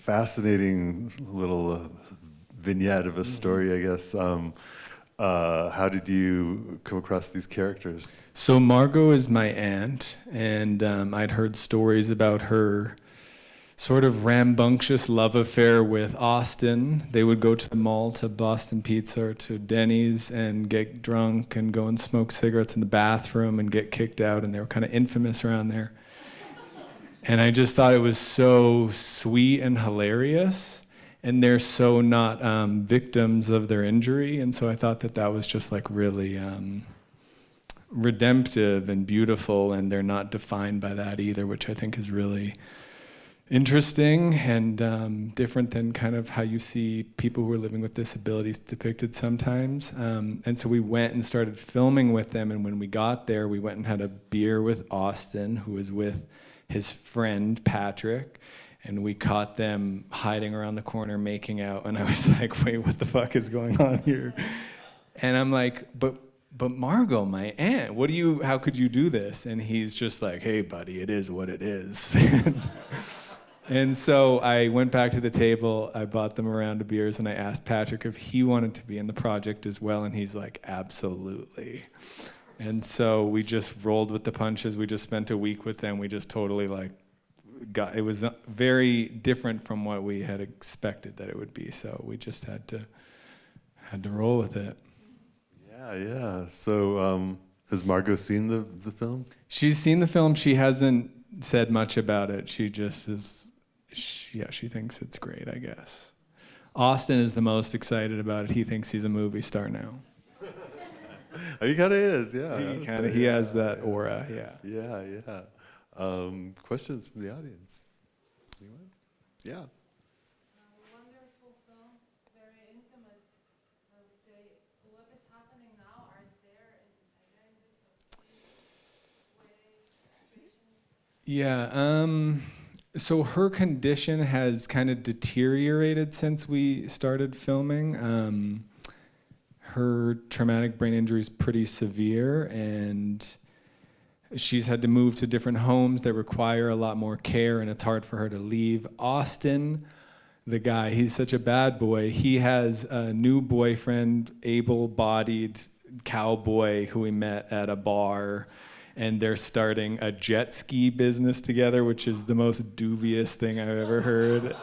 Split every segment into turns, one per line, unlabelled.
fascinating little vignette of a story, I guess. How did you come across these characters?
So Margot is my aunt, and I'd heard stories about her sort of rambunctious love affair with Austin. They would go to the mall, to Boston Pizza or to Denny's, and get drunk and go and smoke cigarettes in the bathroom and get kicked out, and they were kind of infamous around there. And I just thought it was so sweet and hilarious, and they're so not victims of their injury, and so I thought that that was just like really redemptive and beautiful, and they're not defined by that either, which I think is really interesting and different than kind of how you see people who are living with disabilities depicted sometimes. And so we went and started filming with them, and when we got there, we went and had a beer with Austin, who was with his friend Patrick, and we caught them hiding around the corner making out, and I was like, wait, what the fuck is going on here? And I'm like, but Margot, my aunt, how could you do this? And he's just like, hey buddy, it is what it is. And so I went back to the table, I bought them a round of beers, and I asked Patrick if he wanted to be in the project as well, and he's like, absolutely. And so we just rolled with the punches. We just spent a week with them. We just totally it was very different from what we had expected that it would be. So we just had to roll with it.
Yeah. So has Margot seen the film?
She's seen the film. She hasn't said much about it. She just is, she thinks it's great, I guess. Austin is the most excited about it. He thinks he's a movie star now.
Oh, he kind of is, yeah.
He has that aura, yeah.
Yeah. Questions from the audience? Anyone? Yeah.
Wonderful film, very intimate. I would say, what is happening now? Are there in
Yeah, so her condition has kind of deteriorated since we started filming. Her traumatic brain injury is pretty severe, and she's had to move to different homes that require a lot more care, and it's hard for her to leave. Austin, the guy, he's such a bad boy. He has a new boyfriend, able-bodied cowboy who we met at a bar, and they're starting a jet ski business together, which is the most dubious thing I've ever heard.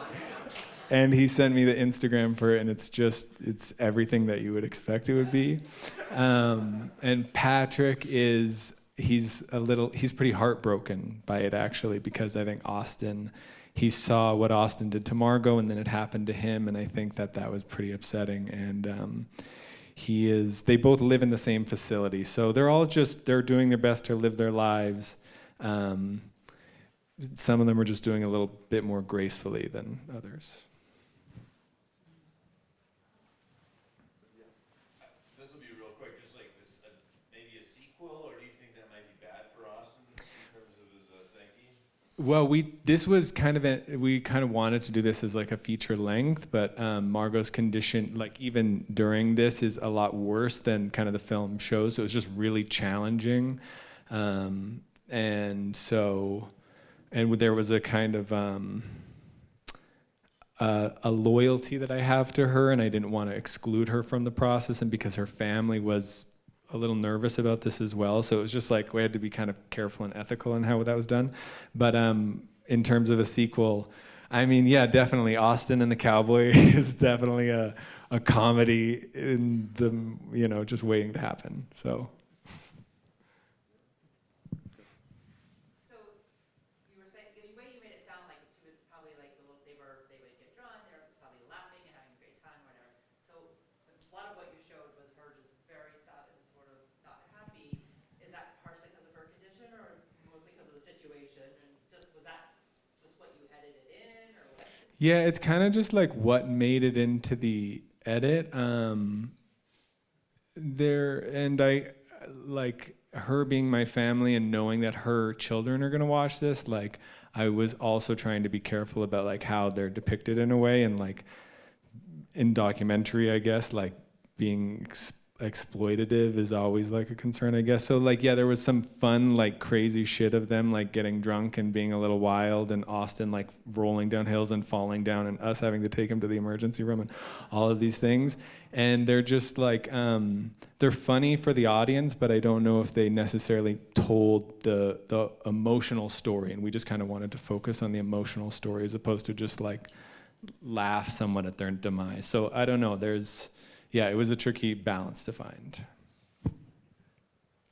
And he sent me the Instagram for it, and it's everything that you would expect it would be. And Patrick he's pretty heartbroken by it, actually, because I think he saw what Austin did to Margot, and then it happened to him, and I think that was pretty upsetting. And they both live in the same facility, so they're doing their best to live their lives. Some of them are just doing a little bit more gracefully than others.
This will be real quick, just like this, maybe a sequel, or do you think that might be bad for Austin in terms of his psyche?
Well, we kind of wanted to do this as like a feature length, but Margot's condition, like even during this, is a lot worse than kind of the film shows. So it was just really challenging, and there was a kind of a loyalty that I have to her, and I didn't want to exclude her from the process, and because her family was a little nervous about this as well, so it was just like we had to be kind of careful and ethical in how that was done. But in terms of a sequel, I mean, yeah, definitely Austin and the Cowboy is definitely a comedy in the, just waiting to happen. So.
So you were saying, the way you made it sound like she was probably like they would get drunk, they were probably laughing and having a great time, or whatever. So a lot of what you showed was her just very sad and sort of not happy. Is that partially because of her condition, or mostly because of the situation? And was that just what you edited in, or what?
Yeah, it's kind of just like what made it into the edit. I like her being my family and knowing that her children are gonna watch this. Like, I was also trying to be careful about like how they're depicted in a way, and like in documentary, I guess, like being exploitative is always like a concern, I guess. So like, yeah, there was some fun, like crazy shit of them like getting drunk and being a little wild, and Austin like rolling down hills and falling down, and us having to take him to the emergency room, and all of these things. And they're just like, they're funny for the audience, but I don't know if they necessarily told the emotional story. And we just kind of wanted to focus on the emotional story as opposed to just like laugh someone at their demise. So I don't know, yeah, it was a tricky balance to find.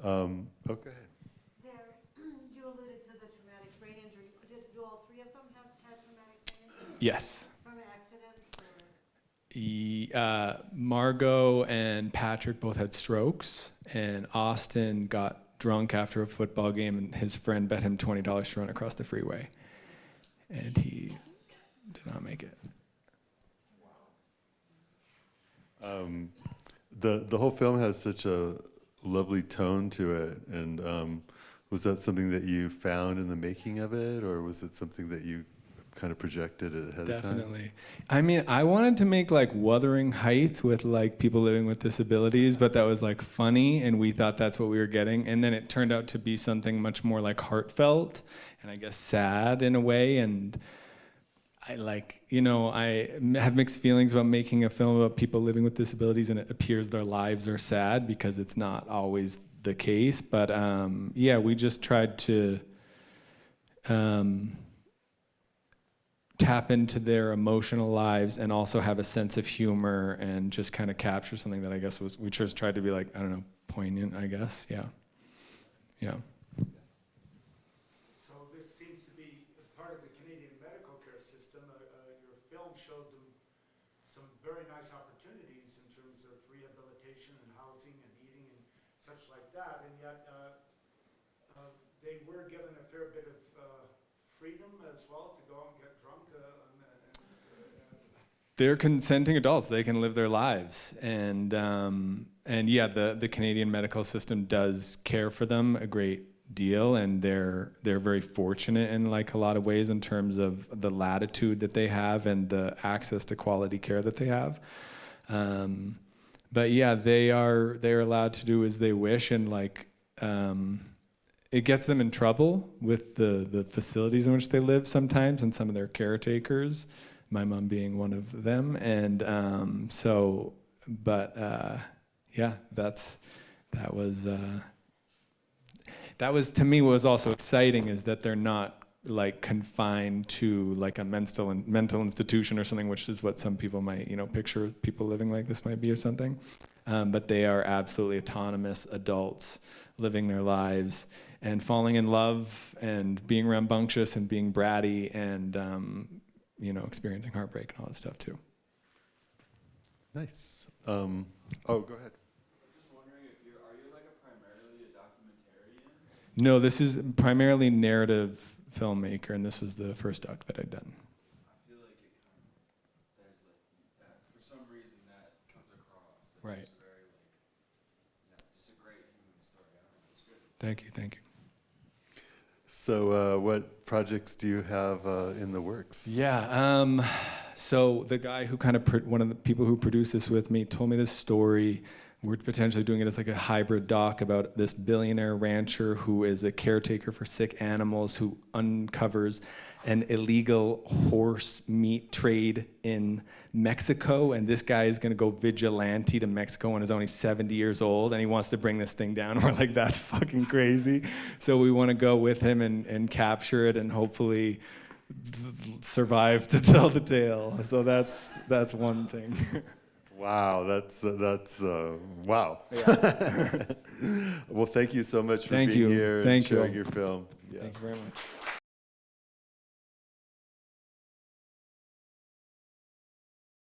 Go ahead.
There, you alluded to the traumatic brain injury. Do all three of them have had traumatic brain injury?
Yes.
From accidents or?
Margot and Patrick both had strokes, and Austin got drunk after a football game, and his friend bet him $20 to run across the freeway, and he did not make it.
The whole film has such a lovely tone to it, and was that something that you found in the making of it, or was it something that you kind of projected ahead of time?
Definitely. I mean, I wanted to make like Wuthering Heights with like people living with disabilities, but that was like funny, and we thought that's what we were getting. And then it turned out to be something much more like heartfelt and I guess sad in a way. And I like, I have mixed feelings about making a film about people living with disabilities, and it appears their lives are sad because it's not always the case. But yeah, we just tried to tap into their emotional lives and also have a sense of humor and just kind of capture something that I guess we just tried to be like, I don't know, poignant, I guess. Yeah. Yeah.
So this seems to be a part of the Canadian medical care system. Your film showed them some very nice opportunities in terms of rehabilitation and housing and eating and such like that, and yet they were given a fair bit of freedom as well to go out and get drunk.
They're consenting adults. They can live their lives, and yeah, the Canadian medical system does care for them a great deal, and they're very fortunate in like a lot of ways in terms of the latitude that they have and the access to quality care that they have. But yeah, they're allowed to do as they wish, and like it gets them in trouble with the facilities in which they live sometimes, and some of their caretakers, my mom being one of them. And yeah, that was to me what was also exciting, is that they're not like confined to like a mental institution or something, which is what some people might picture people living like this might be or something. But they are absolutely autonomous adults living their lives and falling in love and being rambunctious and being bratty and experiencing heartbreak and all that stuff too.
Nice. Oh, go ahead.
Just wondering if are you like primarily a documentarian?
No, this is primarily narrative filmmaker, and this was the first doc that I'd done.
I feel like it there's like that, for some reason that comes across.
Right.
It's very just a great human story. I don't know, it's good.
Thank you.
So what projects do you have in the works?
Yeah, so the guy who one of the people who produced this with me told me this story. We're potentially doing it as like a hybrid doc about this billionaire rancher who is a caretaker for sick animals, who uncovers an illegal horse meat trade in Mexico. And this guy is gonna go vigilante to Mexico and is only 70 years old, and he wants to bring this thing down. We're like, that's fucking crazy. So we wanna go with him and capture it and hopefully survive to tell the tale. So that's one thing.
Wow, that's wow.
Yeah.
Well, thank you so much for
Thank
being
you.
here and
Thank you.
sharing your film. Yeah.
Thank you very much.